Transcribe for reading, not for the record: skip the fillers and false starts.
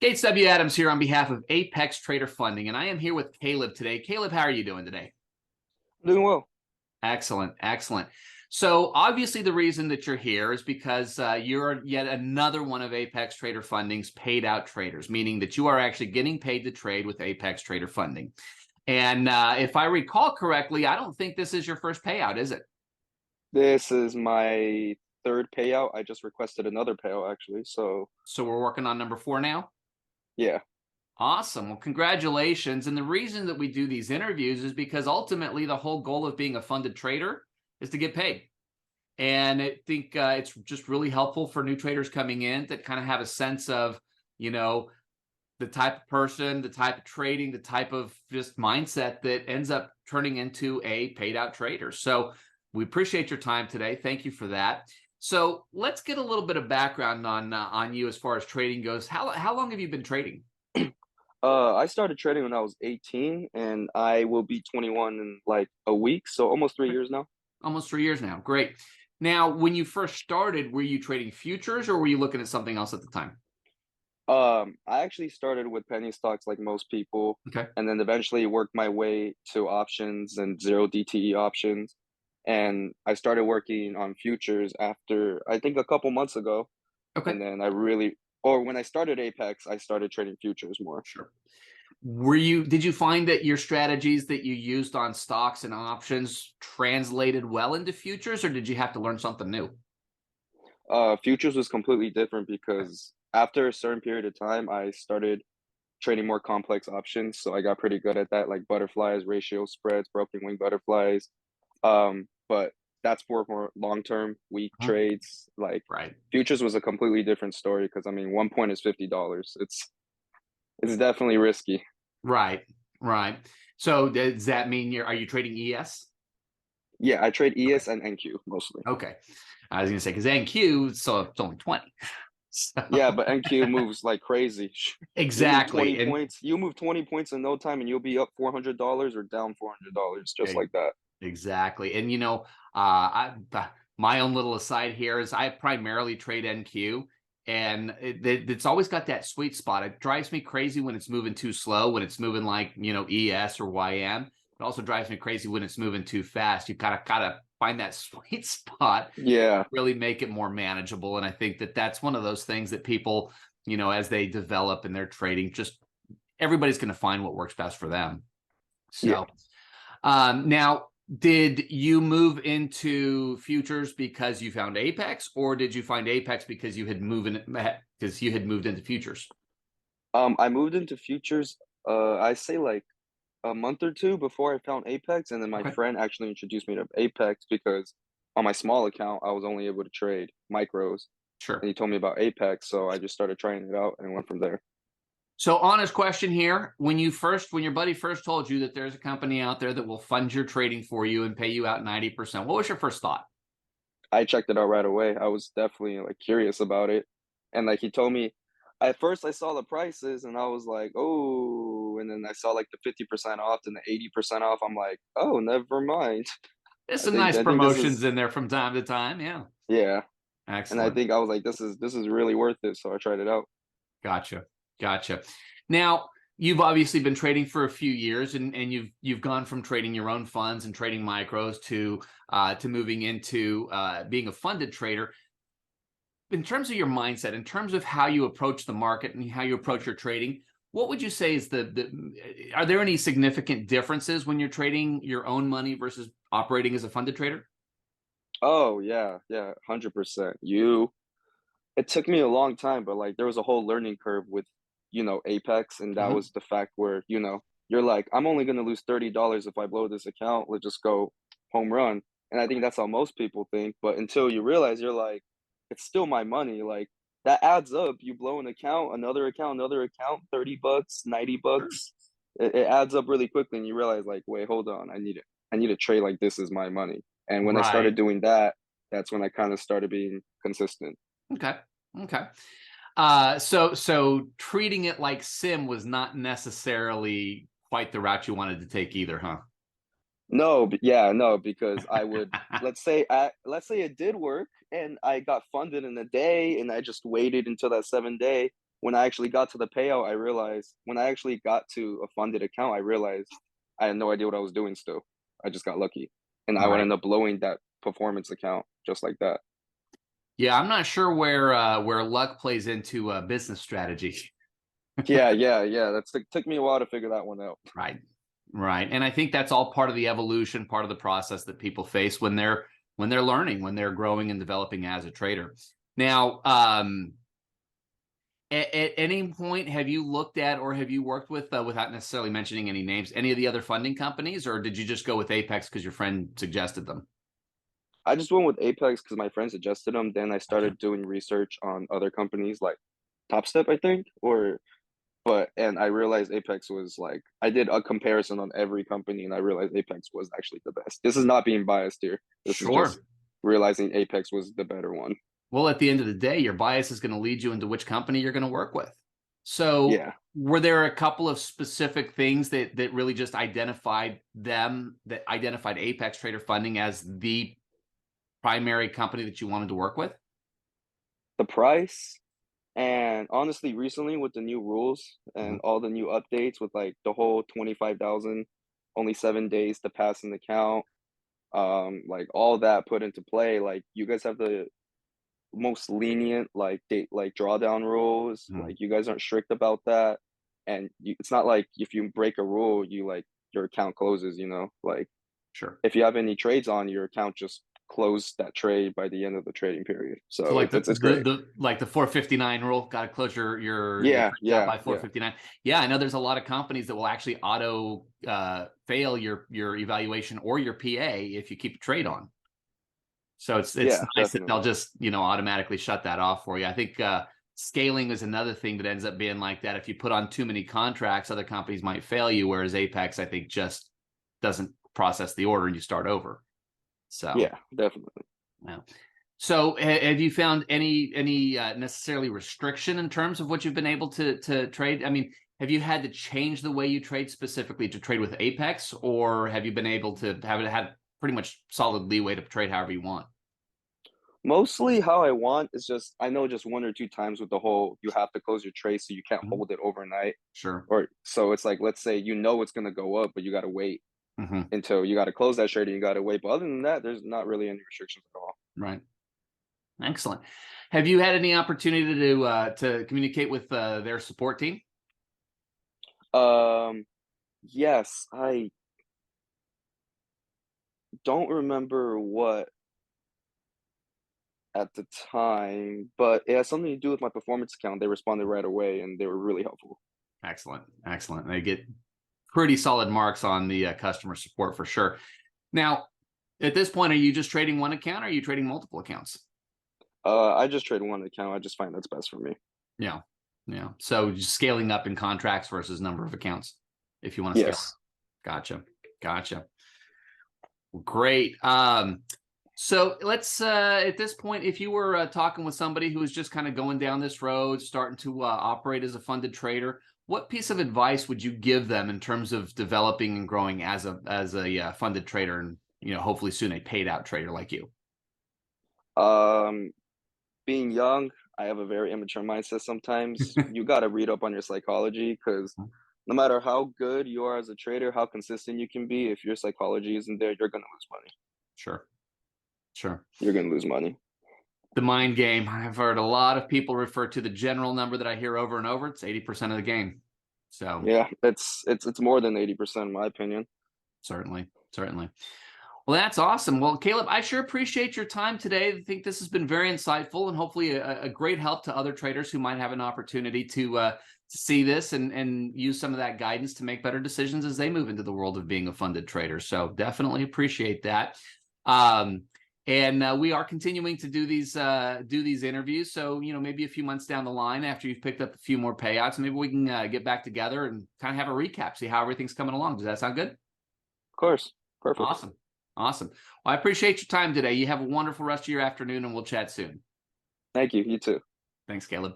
Gates W. Adams here on behalf of Apex Trader Funding, and I am here with Caleb today. Caleb, how are you doing today? Doing well. Excellent, excellent. So obviously the reason that you're here is because you're yet another one of Apex Trader Funding's paid out traders, meaning that you are actually getting paid to trade with Apex Trader Funding. And if I recall correctly, I don't think this is your first payout, is it? This is my third payout. I just requested another payout actually. So So we're working on number 4 now? yeah. Awesome. Well, congratulations. And the reason that we do these interviews is because ultimately the whole goal of being a funded trader is to get paid. And I think it's just really helpful for new traders coming in that kind of have a sense of, you know, the type of person, the type of trading, the type of just mindset that ends up turning into a paid out trader. So we appreciate your time today. Thank you for that. So let's get a little bit of background on you as far as trading goes. How long have you been trading? I started trading when I was 18 and I will be 21 in like a week, so almost 3 years now. Almost 3 years now. Great. Now, when you first started, were you trading futures or were you looking at something else at the time? I actually started with penny stocks like most people, Okay. and then eventually worked my way to options and zero DTE options. And I started working on futures after I think a couple months ago. Okay. And then or when I started Apex, I started trading futures more. Sure. Did you find that your strategies that you used on stocks and options translated well into futures, or did you have to learn something new? Futures was completely different Okay. because after a certain period of time, I started trading more complex options. So I got pretty good at that, like butterflies, ratio spreads, broken wing butterflies. But that's for more long-term week Uh-huh. trades. Like Right. futures was a completely different story because I mean, 1 point is $50. It's definitely risky. Right. Right. So does that mean are you trading ES? Yeah, I trade Okay. ES and NQ mostly. Okay. I was going to say because NQ, so it's only 20. Yeah, So but NQ moves like crazy. You move 20 exactly. And points, you move 20 points in no time and you'll be up $400 or down $400 just eh, like that. exactly. And my own little aside here is I primarily trade NQ, and it's always got that sweet spot. It drives me crazy when it's moving too slow, when it's moving like ES or YM. It also drives me crazy when it's moving too fast. You gotta find that sweet spot, Yeah. really make it more manageable. And I think that that's one of those things that people, as they develop in their trading, just everybody's going to find what works best for them. Yeah. So. Now, did you move into futures because you found Apex, or did you find Apex because you had moved into futures? I moved into futures I say like a month or two before I found Apex, and then my Okay, friend actually introduced me to Apex because on my small account I was only able to trade micros, and sure. he told me about Apex, so I just started trying it out and went from there. So, honest question here: when your buddy first told you that there's a company out there that will fund your trading for you and pay you out 90%, what was your first thought? I checked it out right away. I was definitely like curious about it. And like he told me at first I saw the prices and I was like, "Oh," and then I saw like the 50% off and the 80% off. I'm like, "Oh, never mind." There's I some think nice I think this promotions is in there from time to time. Yeah, yeah. And I excellent. think I was like, this is really worth it, so I tried it out. Gotcha. Gotcha. Now, you've obviously been trading for a few years, and you've gone from trading your own funds and trading micros to moving into being a funded trader. In terms of your mindset, in terms of how you approach the market and how you approach your trading, what would you say is are there any significant differences when you're trading your own money versus operating as a funded trader? Oh yeah, yeah, 100%. It took me a long time, but like there was a whole learning curve with, Apex, and that Uh-huh. was the fact where, you're like, I'm only gonna lose $30 if I blow this account. Let's just go home run. And I think that's how most people think. But until you realize you're like, it's still my money. Like that adds up. You blow an account, another account, $30, Sure. $90. It adds up really quickly, and you realize like, wait, hold on, I need to trade like this is my money. And when I started Right. doing that, that's when I kind of started being consistent. Okay. Okay. So treating it like sim was not necessarily quite the route you wanted to take either, huh? No, yeah, no, because I would let's say it did work and I got funded in a day and I just waited until that 7 day. when I actually got to the payout, I realized when I actually got to a funded account, I realized I had no idea what I was doing still. I just got lucky. And I would Right. end up blowing that performance account just like that. Yeah, I'm not sure where luck plays into business strategy. Yeah, yeah, yeah. That's took me a while to figure that one out. Right. Right. And I think that's all part of the evolution, part of the process that people face when they're learning, when they're growing and developing as a trader. Now, at any point, have you looked at or have you worked with, without necessarily mentioning any names, any of the other funding companies, or did you just go with Apex because your friend suggested them? I just went with Apex because my friend suggested them. Then I Gotcha. started doing research on other companies like Top Step, I think, or but and I realized Apex was like I did a comparison on every company and I realized Apex was actually the best. This is not being biased here. This is just Sure. realizing Apex was the better one. Well, at the end of the day, your bias is going to lead you into which company you're going to work with. So, Yeah. were there a couple of specific things that really just identified them, that identified Apex Trader Funding as the primary company that you wanted to work with? The price and honestly recently with the new rules Mhm. and all the new updates with like the whole 25,000 only 7 days to pass an account like all that put into play like you guys have the most lenient like date like drawdown rules. Mhm. Like you guys aren't strict about that, and it's not like if you break a rule, you like your account closes. Like Sure. if you have any trades on your account, just close that trade by the end of the trading period. So So like it's great. the 459 rule, got to close your Yeah, trades out yeah, by yeah, 459. Yeah, I know there's a lot of companies that will actually auto fail your evaluation or your PA if you keep a trade on. So it's yeah, nice that they'll definitely. just, automatically shut that off for you. I think scaling is another thing that ends up being like that. If you put on too many contracts, other companies might fail you, whereas Apex, I think, just doesn't process the order and you start over. So, Yeah, definitely. yeah. So, have you found any necessarily restriction in terms of what you've been able to trade? I mean, have you had to change the way you trade specifically to trade with Apex, or have you been able to have it had pretty much solid leeway to trade however you want? Mostly how I want is just I know just one or two times with the whole you have to close your trade so you can't Mhm. hold it overnight. Sure. Or so it's like let's say it's gonna go up, but you gotta wait Hmm. until you gotta close that trade and you gotta wait. But other than that, there's not really any restrictions at Right. Excellent. Have you had any opportunity to communicate with their support team? all. Yes, I don't remember what at the time, but it has something to do with my performance account. They responded right away and they were really helpful. Excellent. Excellent. They get pretty solid marks on the customer support for sure. Now, at this point, are you just trading one account or are you trading multiple accounts? I just trade one account. I just find that's best for me. Yeah. Yeah. So just scaling up in contracts versus number of accounts if you want to scale up. Yes. Gotcha. Gotcha. Great. So let's at this point, if you were talking with somebody who was just kind of going down this road, starting to operate as a funded trader, what piece of advice would you give them in terms of developing and growing as a funded trader, and hopefully soon a paid out trader like you? Um, Being young, I have a very immature mindset sometimes. You gotta read up on your psychology because no matter how good you are as a trader, how consistent you can be, if your psychology isn't there, you're gonna lose money. Sure, sure. You're gonna lose money. The mind game. I've heard a lot of people refer to the general number that I hear over and over. It's 80% of the game. So Yeah, it's more than 80% in my opinion. certainly, certainly. Well, that's awesome. Well, Caleb, I sure appreciate your time today. I think this has been very insightful and hopefully a great help to other traders who might have an opportunity to see this and use some of that guidance to make better decisions as they move into the world of being a funded trader. So definitely appreciate that. Um, and we are continuing to do these interviews. So maybe a few months down the line, after you've picked up a few more payouts, maybe we can get back together and kind of have a recap, see how everything's coming along. Does that sound good? Of course. Perfect. Awesome. Awesome. Well, I appreciate your time today. You have a wonderful rest of your afternoon, and we'll chat soon. Thank you. You too. Thanks, Caleb.